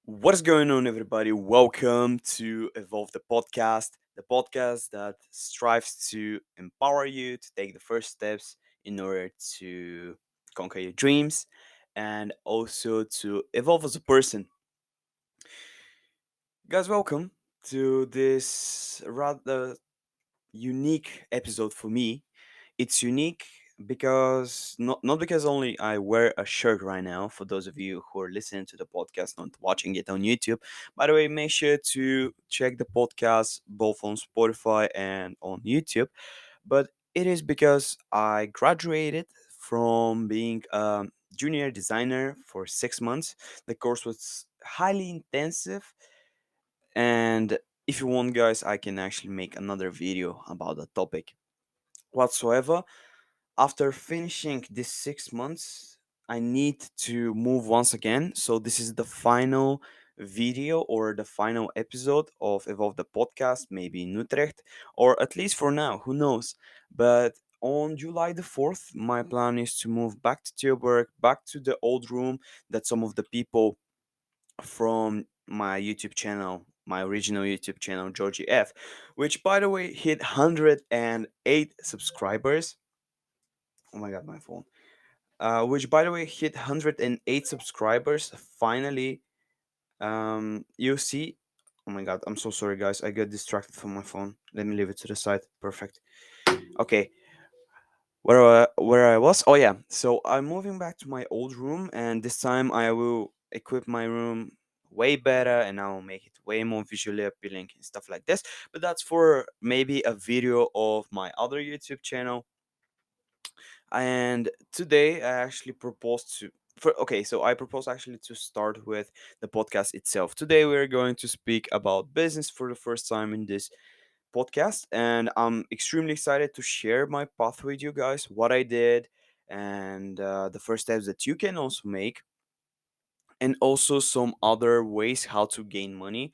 What is going on, everybody? Welcome to the podcast that strives to empower you to take the first steps in order to conquer your dreams and also to evolve as a person. Guys, welcome to this rather unique episode for me. It's unique because not because only I wear a shirt right now. For those of you who are listening to the podcast, not watching it on YouTube, by the way, make sure to check the podcast both on Spotify and on YouTube. But it is because I graduated from being a junior designer for 6 months. The course was highly intensive, and if you want, guys, I can actually make another video about the topic whatsoever. After finishing this 6 months, I need to move once again. So this is the final video or the final episode of Evolve the Podcast, maybe in Utrecht, or at least for now, who knows. But on July the 4th, my plan is to move back to Tilburg, back to the old room that some of the people from my YouTube channel, my original YouTube channel, Georgi F, which by the way hit 108 subscribers. Oh my god, my phone. Which by the way hit 108 subscribers finally. You see. Oh my god, I'm so sorry, guys. I got distracted from my phone. Let me leave it to the side. Perfect. Okay, where I was? Oh yeah. So I'm moving back to my old room, and this time I will equip my room way better, and I will make it way more visually appealing and stuff like this. But that's for maybe a video of my other YouTube channel. And today I actually proposed to okay, so I propose actually to start with the podcast itself. Today we're going to speak about business for the first time in this podcast, and I'm extremely excited to share my path with you guys, what I did, and the first steps that you can also make, and also some other ways how to gain money.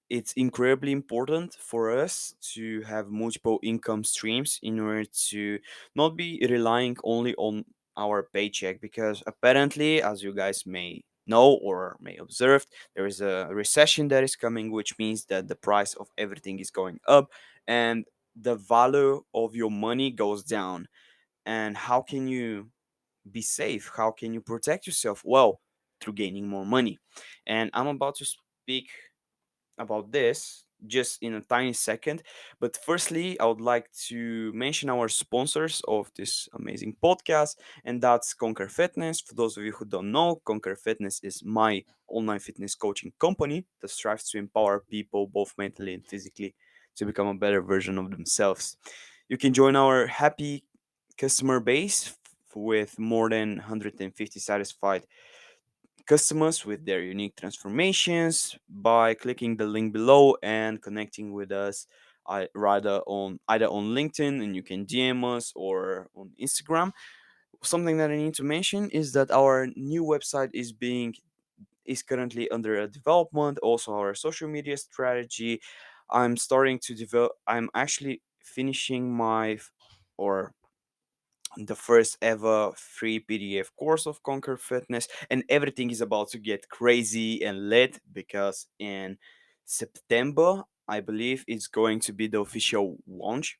It's incredibly important for us to have multiple income streams in order to not be relying only on our paycheck, because apparently, as you guys may know or may observe, there is a recession that is coming, which means that the price of everything is going up and the value of your money goes down. And how can you be safe? How can you protect yourself? Well, through gaining more money. And I'm about to speak about this just in a tiny second. But firstly, I would like to mention our sponsors of this amazing podcast, and that's Conquer Fitness. For those of you who don't know, Conquer Fitness is my online fitness coaching company that strives to empower people both mentally and physically to become a better version of themselves. You can join our happy customer base with more than 150 satisfied customers with their unique transformations by clicking the link below and connecting with us either on LinkedIn, and you can DM us, or on Instagram. Something that I need to mention is that our new website is currently under a development. Also, our social media strategy. I'm actually finishing or the first ever free PDF course of Conquer Fitness, and everything is about to get crazy and lit because in September, I believe, it's going to be the official launch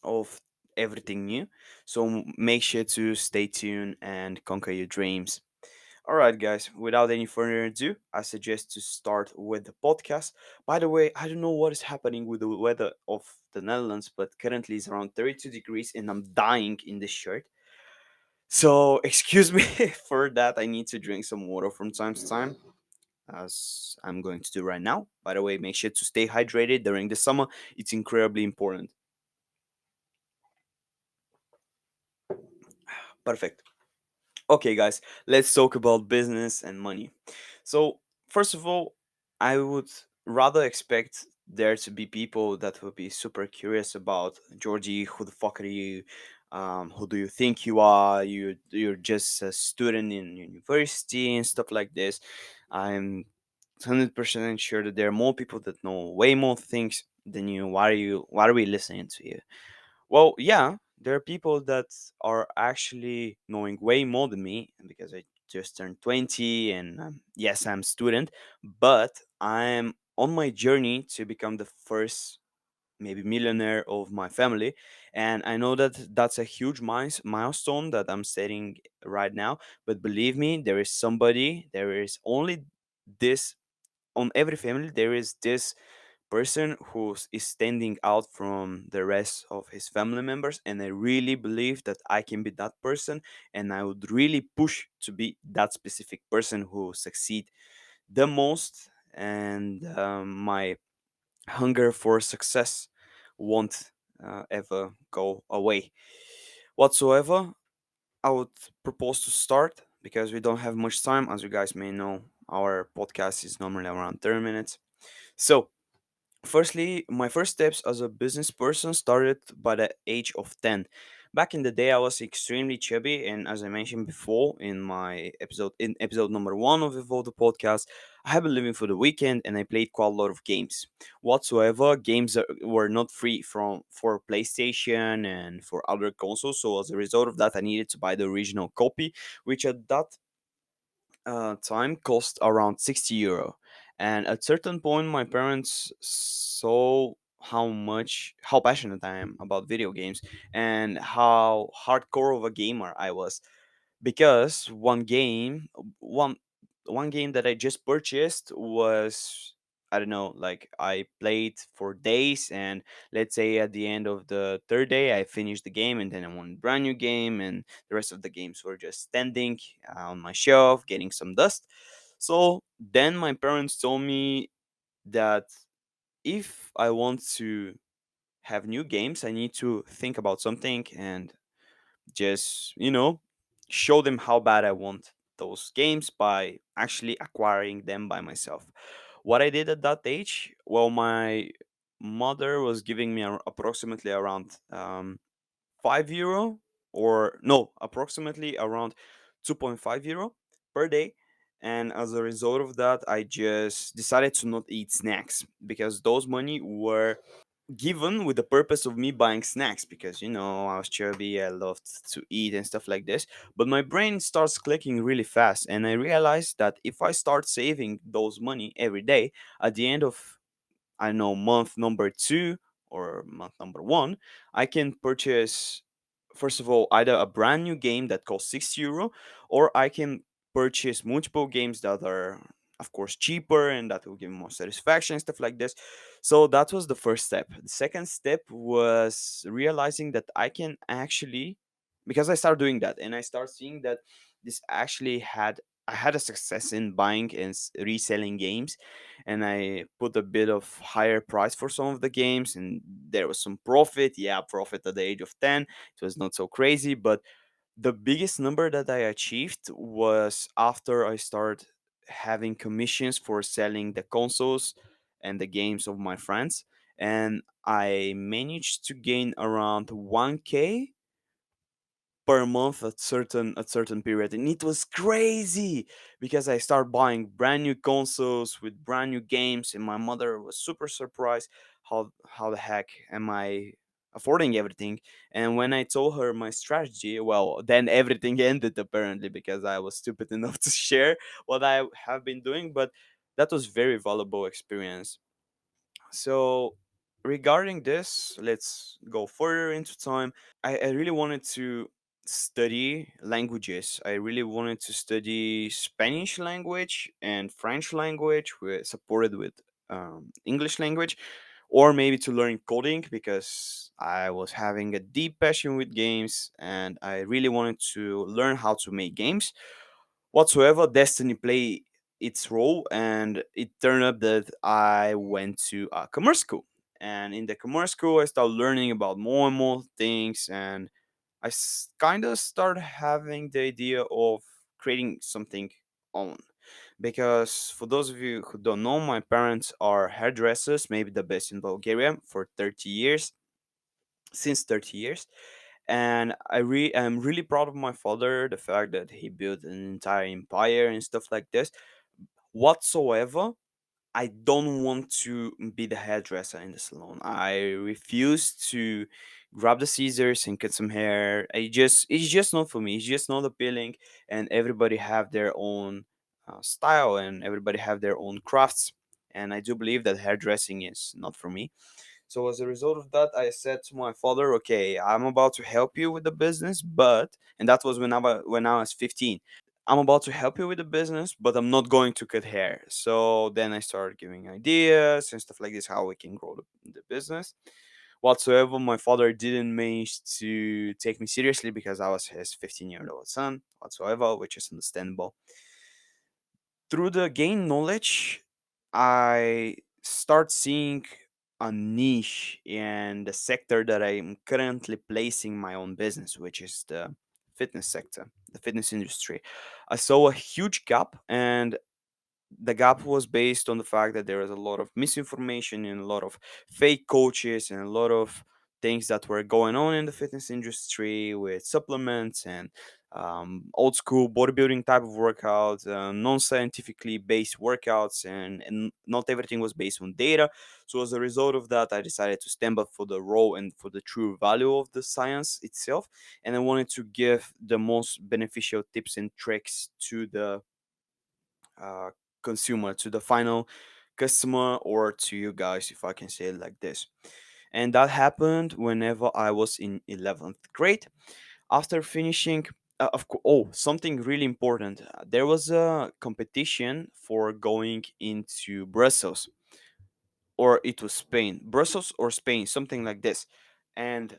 of everything new. So make sure to stay tuned and conquer your dreams. All right, guys, without any further ado, I suggest to start with the podcast. By the way, I don't know what is happening with the weather of the Netherlands, but currently it's around 32 degrees and I'm dying in this shirt. So, excuse me for that. I need to drink some water from time to time, as I'm going to do right now. By the way, make sure to stay hydrated during the summer, it's incredibly important. Perfect. Okay, guys, let's talk about business and money. So, first of all, I would rather expect there to be people that will be super curious about Georgie. Who the fuck are you? Who do you think you are? You're just a student in university and stuff like this. I'm 100% sure that there are more people that know way more things than you. Why are we listening to you? Well, yeah, there are people that are actually knowing way more than me, and because I just turned 20, and yes, I'm student, but I'm on my journey to become the first maybe millionaire of my family. And I know that that's a huge milestone that I'm setting right now. But believe me, there is only this on every family. There is this person who is standing out from the rest of his family members, and I really believe that I can be that person, and I would really push to be that specific person who succeed the most. And my hunger for success won't ever go away whatsoever. I would propose to start because we don't have much time. As you guys may know, our podcast is normally around 30 minutes. So firstly, my first steps as a business person started by the age of 10. Back in the day, I was extremely chubby, and as I mentioned before in episode number one of Evolve the Podcast, I have been living for the weekend and I played quite a lot of games. Whatsoever, games were not free for PlayStation and for other consoles, so as a result of that, I needed to buy the original copy, which at that time cost around 60 euro. And at certain point, my parents saw how passionate I am about video games and how hardcore of a gamer I was, because one game that I just purchased was, I don't know, like I played for days, and let's say at the end of the third day I finished the game, and then I won a brand new game, and the rest of the games were just standing on my shelf getting some dust. So then my parents told me that if I want to have new games, I need to think about something and just show them how bad I want those games by actually acquiring them by myself. What I did at that age, well, my mother was giving me approximately around 5 euro, or no, approximately around 2.5 euro per day. And as a result of that, I just decided to not eat snacks because those money were given with the purpose of me buying snacks, because I was chubby, I loved to eat and stuff like this. But my brain starts clicking really fast, and I realized that if I start saving those money every day, at the end of, I don't know, month number two or month number one, I can purchase, first of all, either a brand new game that costs 6 euro, or I can purchase multiple games that are, of course, cheaper and that will give me more satisfaction and stuff like this. So that was the first step. The second step was realizing that I can actually, because I started doing that and I started seeing that this actually I had a success in buying and reselling games, and I put a bit of higher price for some of the games, and there was some profit. Yeah, profit at the age of 10. It was not so crazy, but the biggest number that I achieved was after I started having commissions for selling the consoles and the games of my friends, and I managed to gain around 1k per month at certain period, and it was crazy because I started buying brand new consoles with brand new games, and my mother was super surprised. How the heck am I affording everything? And when I told her my strategy, well, then everything ended apparently, because I was stupid enough to share what I have been doing. But that was very valuable experience. So regarding this, let's go further into time. I really wanted to study languages. I really wanted to study Spanish language and French language, supported with English language, or maybe to learn coding, because I was having a deep passion with games and I really wanted to learn how to make games. Whatsoever, Destiny play its role, and it turned up that I went to a commerce school. And in the commerce school, I started learning about more and more things, and I kind of started having the idea of creating something own. Because for those of you who don't know, my parents are hairdressers, maybe the best in Bulgaria for 30 years, since 30 years. And I'm really proud of my father, the fact that he built an entire empire and stuff like this. Whatsoever, I don't want to be the hairdresser in the salon. I refuse to grab the scissors and cut some hair. It's just not for me. It's just not appealing, and everybody have their own style, and everybody have their own crafts. And I do believe that hairdressing is not for me. So as a result of that, I said to my father, "Okay, I'm about to help you with the business, but," and that was when I was 15. "I'm about to help you with the business, but I'm not going to cut hair." So then I started giving ideas and stuff like this, how we can grow the business. Whatsoever, my father didn't manage to take me seriously because I was his 15-year-old son, whatsoever, which is understandable. Through the gain knowledge, I start seeing a niche in the sector that I'm currently placing my own business, which is the fitness sector, the fitness industry. I saw a huge gap, and the gap was based on the fact that there was a lot of misinformation and a lot of fake coaches and a lot of things that were going on in the fitness industry with supplements and old school bodybuilding type of workouts, non-scientifically based workouts, and not everything was based on data. So as a result of that, I decided to stand up for the role and for the true value of the science itself, and I wanted to give the most beneficial tips and tricks to the uh, consumer, to the final customer, or to you guys, if I can say it like this. And that happened whenever I was in 11th grade. After finishing, something really important. There was a competition for going into Brussels, or it was Spain, Brussels or Spain, something like this. And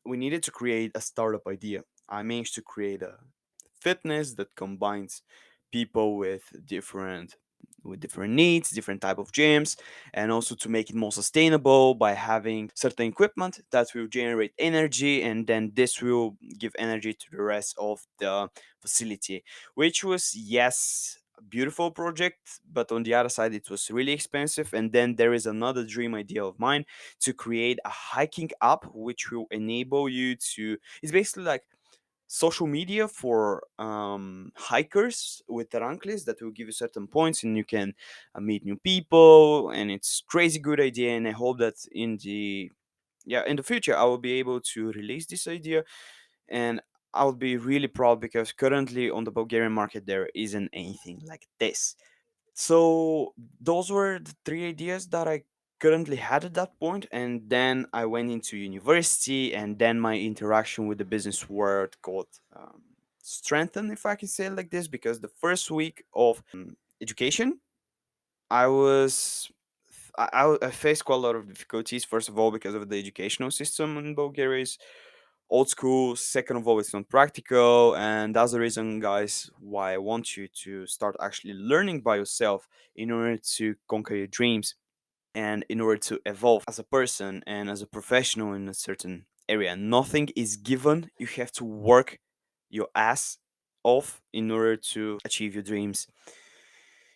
we needed to create a startup idea. I managed to create a fitness that combines people with different needs, different type of gyms, and also to make it more sustainable by having certain equipment that will generate energy, and then this will give energy to the rest of the facility, which was, yes, a beautiful project, but on the other side it was really expensive. And then there is another dream idea of mine, to create a hiking app which will enable you to, it's basically like social media for hikers with rank list that will give you certain points, and you can meet new people, and it's crazy good idea. And I hope that in the future I will be able to release this idea, and I will be really proud because currently on the Bulgarian market there isn't anything like this. So those were the three ideas that I currently had at that point, and then I went into university, and then my interaction with the business world got strengthened, if I can say it like this, because the first week of education, I was. I faced quite a lot of difficulties. First of all, because of the educational system in Bulgaria is old school. Second of all, it's not practical, and that's the reason, guys, why I want you to start actually learning by yourself in order to conquer your dreams and in order to evolve as a person and as a professional in a certain area. Nothing is given. You have to work your ass off in order to achieve your dreams,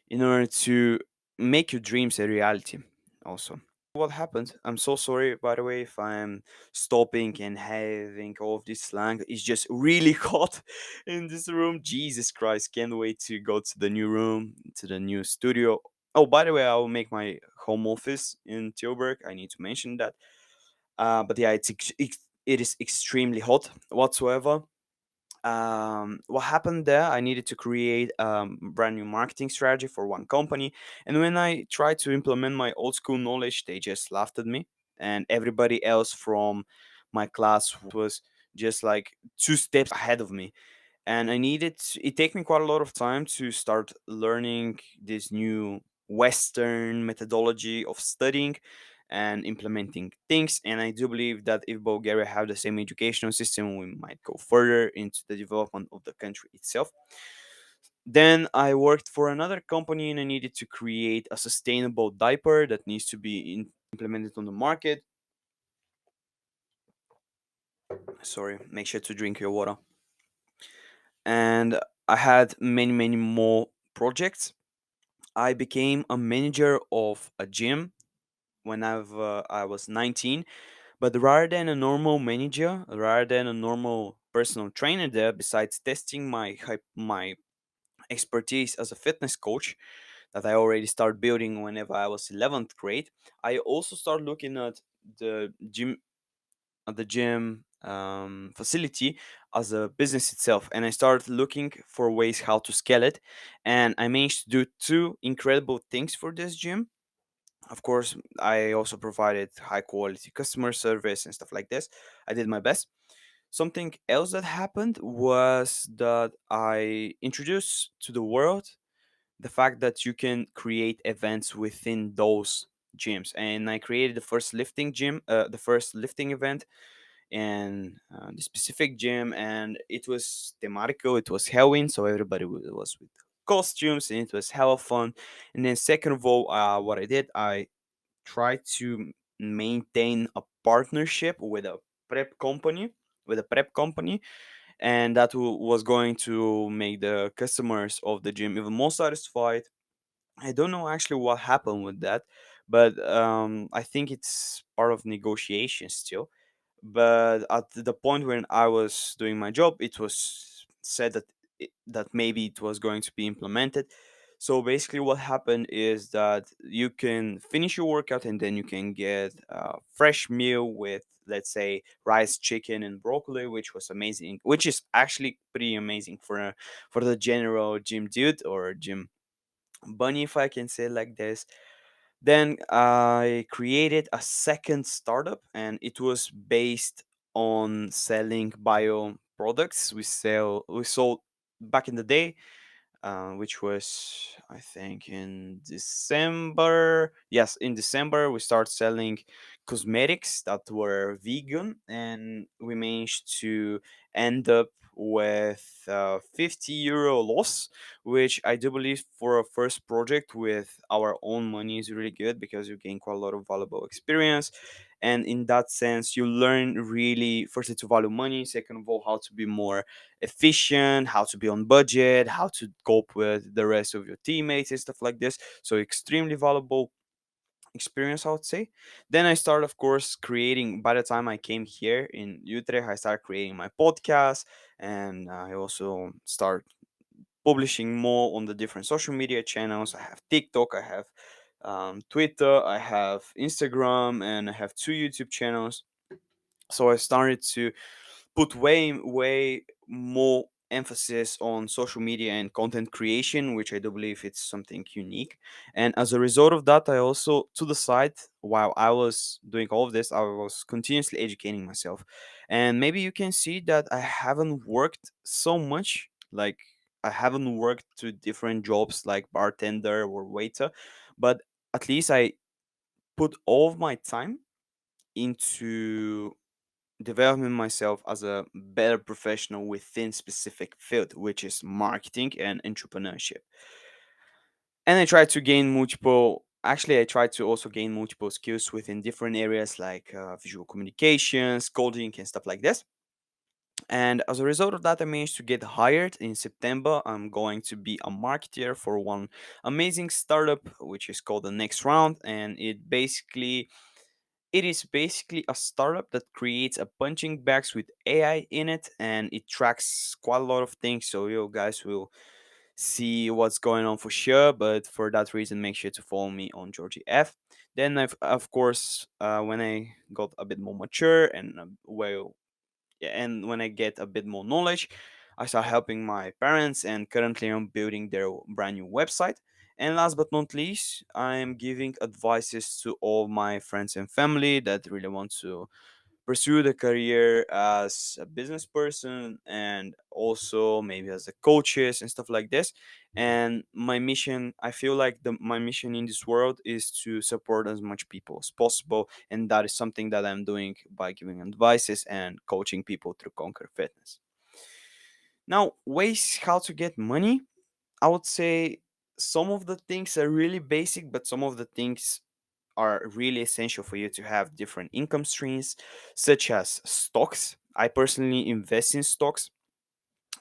in order to make your dreams a reality also. What happened? I'm so sorry, by the way, if I'm stopping and having all of this slang. It's just really hot in this room. Jesus Christ, can't wait to go to the new room, to the new studio. Oh, by the way, I will make my home office in Tilburg. I need to mention that. But yeah, it is extremely hot whatsoever. What happened there, I needed to create a brand new marketing strategy for one company, and when I tried to implement my old school knowledge, they just laughed at me, and everybody else from my class was just like 2 steps ahead of me. And it take me quite a lot of time to start learning this new Western methodology of studying and implementing things. And I do believe that if Bulgaria have the same educational system, we might go further into the development of the country itself. Then I worked for another company, and I needed to create a sustainable diaper that needs to be implemented on the market. Sorry, make sure to drink your water. And I had many, many more projects. I became a manager of a gym when I was 19. But rather than a normal manager, rather than a normal personal trainer there, besides testing my expertise as a fitness coach that I already started building whenever I was 11th grade, I also started looking at the gym the gym facility as a business itself, and I started looking for ways how to scale it. And I managed to do two incredible things for this gym. Of course, I also provided high quality customer service and stuff like this. I did my best. Something else that happened was that I introduced to the world the fact that you can create events within those gyms. And I created the first lifting event in the specific gym, and it was thematical. It was Halloween, so everybody was with costumes, and it was hella fun. And then second of all, what I did, I tried to maintain a partnership prep company with a prep company, and that was going to make the customers of the gym even more satisfied. I don't know actually what happened with that, but I think it's part of negotiation still. But at the point when I was doing my job, it was said that maybe it was going to be implemented. So basically, what happened is that you can finish your workout and then you can get a fresh meal with, let's say, rice, chicken, and broccoli, which was amazing. Which is actually pretty amazing for the general gym dude or gym bunny, if I can say it like this. Then I created a second startup, and it was based on selling bio products. We sold back in the day, which was, I think, in December. Yes, in December we started selling cosmetics that were vegan, and we managed to end up with €50 loss, which I do believe for a first project with our own money is really good because you gain quite a lot of valuable experience. And in that sense, you learn really, firstly, to value money, second of all, how to be more efficient, how to be on budget, how to cope with the rest of your teammates and stuff like this. So extremely valuable experience, I would say. Then I started, of course, creating. By the time I came here in Utrecht, I started creating my podcast, and I also start publishing more on the different social media channels. I have TikTok, I have Twitter, I have Instagram, and I have two YouTube channels. So I started to put way more emphasis on social media and content creation, which I do believe it's something unique. And as a result of that, I also, to the side, while I was doing all of this, I was continuously educating myself. And maybe you can see that I haven't worked so much, like I haven't worked to different jobs like bartender or waiter, but at least I put all of my time into developing myself as a better professional within specific field, which is marketing and entrepreneurship. And I try to gain multiple, actually I try to also gain multiple skills within different areas like visual communications, coding, and stuff like this. And as a result of that, I managed to get hired in September. I'm going to be a marketer for one amazing startup which is called the Next Round, and it is basically a startup that creates a punching bags with AI in it, and it tracks quite a lot of things. So you guys will see what's going on for sure. But for that reason, make sure to follow me on Georgie F. Then, of course, when I got a bit more mature and yeah, and when I get a bit more knowledge, I start helping my parents, and currently I'm building their brand new website. And last but not least, I'm giving advices to all my friends and family that really want to pursue the career as a business person and also maybe as a coaches and stuff like this. And my mission, I feel like my mission in this world is to support as much people as possible, and that is something that I'm doing by giving advices and coaching people through Conquer Fitness. Now, ways how to get money, I would say some of the things are really basic, but some of the things are really essential for you to have different income streams, such as stocks. I personally invest in stocks,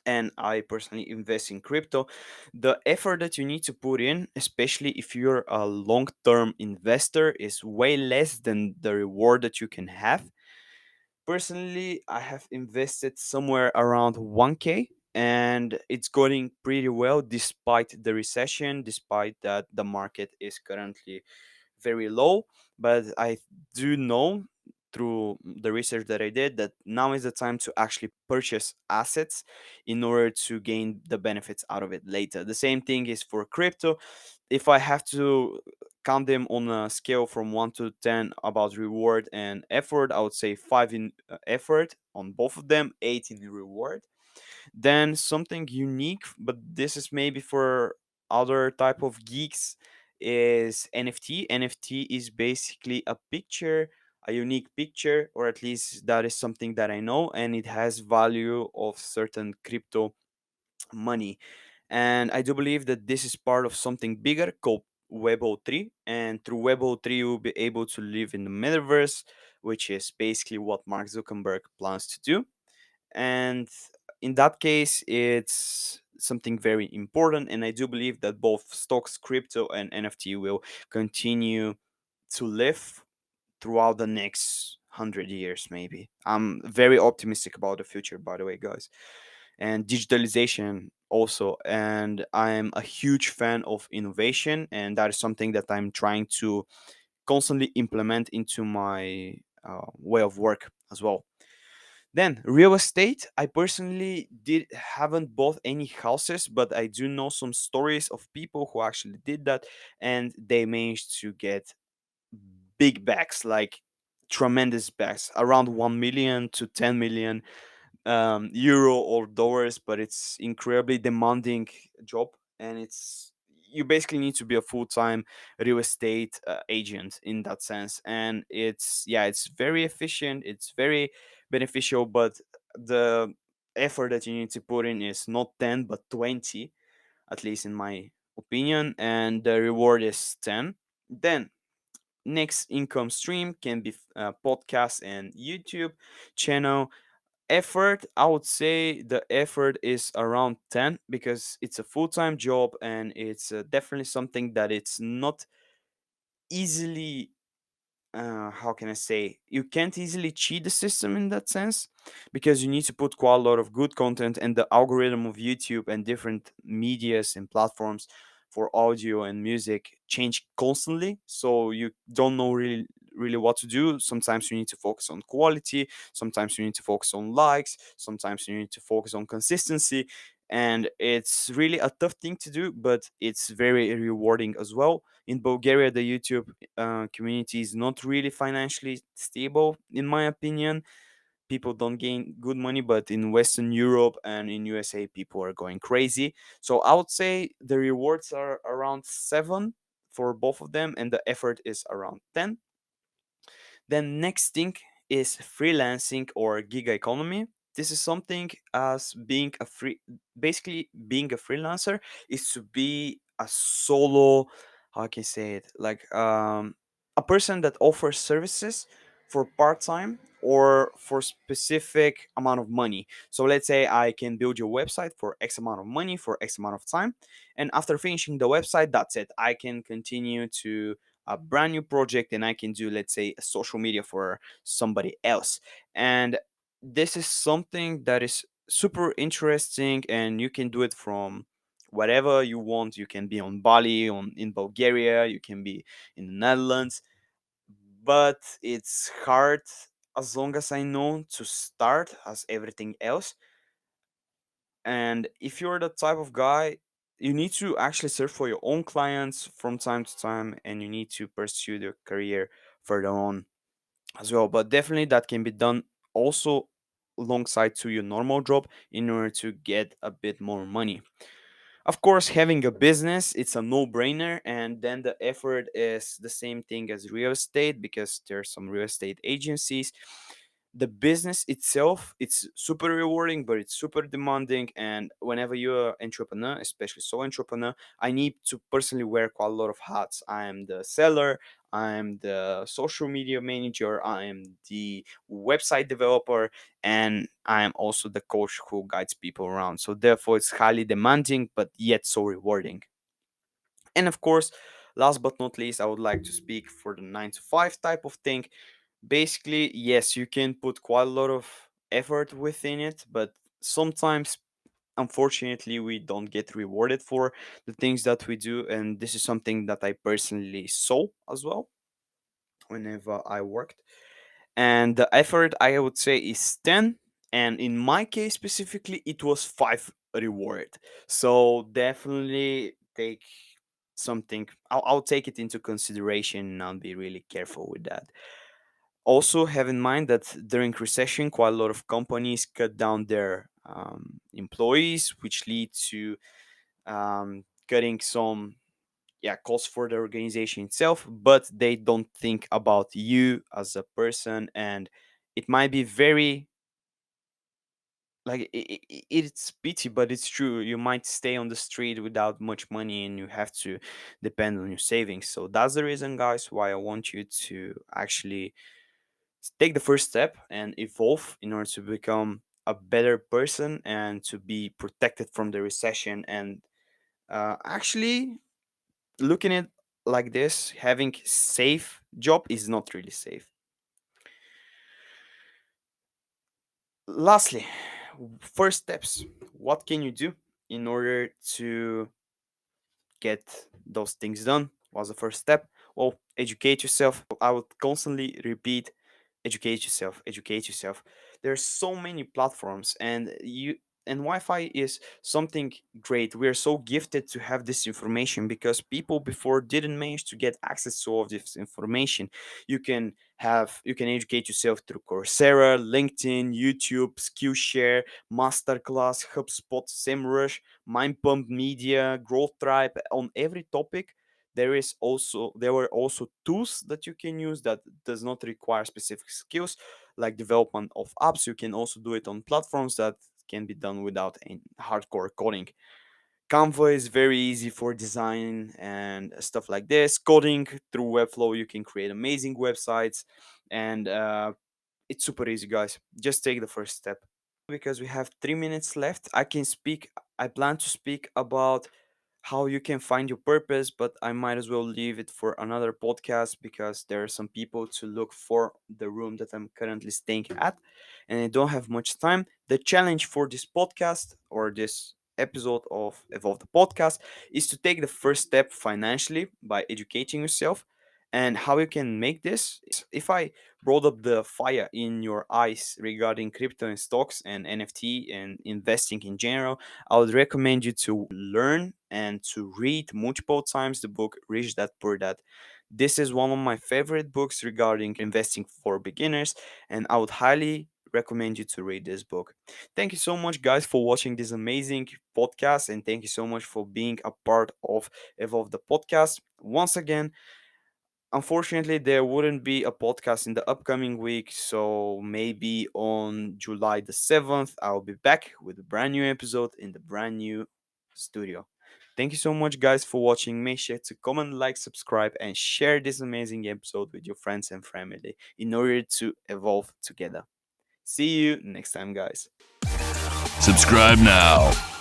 and I personally invest in crypto. The effort that you need to put in, especially if you're a long term investor, is way less than the reward that you can have. Personally, I have invested somewhere around 1K, and it's going pretty well despite the recession, despite that the market is currently very low. But I do know through the research that I did that now is the time to actually purchase assets in order to gain the benefits out of it later. The same thing is for crypto. If I have to count them on a scale from 1 to 10 about reward and effort, I would say 5 in effort on both of them, 8 in reward. Then something unique, but this is maybe for other type of geeks, is NFT. NFT is basically a picture, a unique picture, or at least that is something that I know, and it has value of certain crypto money. And I do believe that this is part of something bigger called Web3. And through Web3, you'll be able to live in the metaverse, which is basically what Mark Zuckerberg plans to do. And in that case, it's something very important. And I do believe that both stocks, crypto, and NFT will continue to live throughout the next 100 years, maybe. I'm very optimistic about the future, by the way, guys. And digitalization also. And I'm a huge fan of innovation. And that is something that I'm trying to constantly implement into my way of work as well. Then real estate. I personally did haven't bought any houses, but I do know some stories of people who actually did that, and they managed to get big bags, like tremendous bags, around 1 million to 10 million euro or dollars. But it's incredibly demanding job, and it's you basically need to be a full-time real estate agent in that sense. And it's yeah, it's very efficient, it's very beneficial, but the effort that you need to put in is not 10 but 20, at least in my opinion, and the reward is 10. Then next income stream can be podcast and YouTube channel. Effort, I would say the effort is around 10 because it's a full-time job, and it's definitely something that it's not easily how can I say, you can't easily cheat the system in that sense, because you need to put quite a lot of good content, and the algorithm of YouTube and different medias and platforms for audio and music change constantly. So you don't know really what to do. Sometimes you need to focus on quality, sometimes you need to focus on likes, sometimes you need to focus on consistency. And it's really a tough thing to do, but it's very rewarding as well. In Bulgaria, the YouTube community is not really financially stable, in my opinion. People don't gain good money, but in Western Europe and in USA, people are going crazy. So I would say the rewards are around 7 for both of them, and the effort is around 10. Then next thing is freelancing or gig economy. This is something as being a free, basically being a freelancer is to be a solo, how can I say it, like a person that offers services for part time or for specific amount of money. So let's say I can build your website for X amount of money for X amount of time, and after finishing the website, that's it. I can continue to a brand new project, and I can do, let's say, a social media for somebody else. And this is something that is super interesting, and you can do it from whatever you want. You can be on Bali, on in Bulgaria, you can be in the Netherlands, but it's hard, as long as I know, to start as everything else. And if you're the type of guy, you need to actually search for your own clients from time to time, and you need to pursue your career further on as well. But definitely that can be done also alongside to your normal job in order to get a bit more money. Of course, having a business, it's a no-brainer, and then the effort is the same thing as real estate, because there's some real estate agencies. The business itself, it's super rewarding, but it's super demanding. And whenever you're an entrepreneur, especially sole entrepreneur, I need to personally wear quite a lot of hats. I'm the seller, I'm the social media manager, I am the website developer, and I am also the coach who guides people around. So therefore, it's highly demanding, but yet so rewarding. And of course, last but not least, I would like to speak for the 9 to 5 type of thing. Basically, yes, you can put quite a lot of effort within it, but sometimes, unfortunately, we don't get rewarded for the things that we do. And this is something that I personally saw as well whenever I worked. and the effort I would say is 10, and in my case specifically it was 5 reward. So definitely take something, I'll take it into consideration and I'll be really careful with that. Also have in mind that during recession quite a lot of companies cut down their employees, which lead to cutting some, yeah, costs for the organization itself, but they don't think about you as a person. And it might be very, like, it's pity, but it's true, you might stay on the street without much money and you have to depend on your savings. So that's the reason, guys, why I want you to actually take the first step and evolve in order to become a better person and to be protected from the recession. And actually, looking at like this, having safe job is not really safe. Lastly, first steps. What can you do in order to get those things done? Was the first step? Well, educate yourself. I would constantly repeat, educate yourself, educate yourself. There's so many platforms, and Wi-Fi is something great. We are so gifted to have this information because people before didn't manage to get access to all of this information. You can educate yourself through Coursera, LinkedIn, YouTube, Skillshare, Masterclass, HubSpot, SEMrush, Mind Pump Media, Growth Tribe. On every topic there were also tools that you can use that does not require specific skills, like development of apps. You can also do it on platforms that can be done without any hardcore coding. Canva is very easy for design and stuff like this. Coding through Webflow, you can create amazing websites, and it's super easy, guys. Just take the first step. Because we have 3 minutes left, I plan to speak about how you can find your purpose, but I might as well leave it for another podcast because there are some people to look for the room that I'm currently staying at, and I don't have much time. The challenge for this podcast or this episode of Evolve the Podcast is to take the first step financially by educating yourself. And how you can make this is, if I brought up the fire in your eyes regarding crypto and stocks and NFT and investing in general, I would recommend you to learn and to read multiple times the book Rich Dad Poor Dad. This is one of my favorite books regarding investing for beginners, and I would highly recommend you to read this book. Thank you so much, guys, for watching this amazing podcast, and thank you so much for being a part of Evolve the Podcast. Once again, unfortunately, there wouldn't be a podcast in the upcoming week, so maybe on July the 7th, I'll be back with a brand new episode in the brand new studio. Thank you so much, guys, for watching. Make sure to comment, like, subscribe, and share this amazing episode with your friends and family in order to evolve together. See you next time, guys. Subscribe now.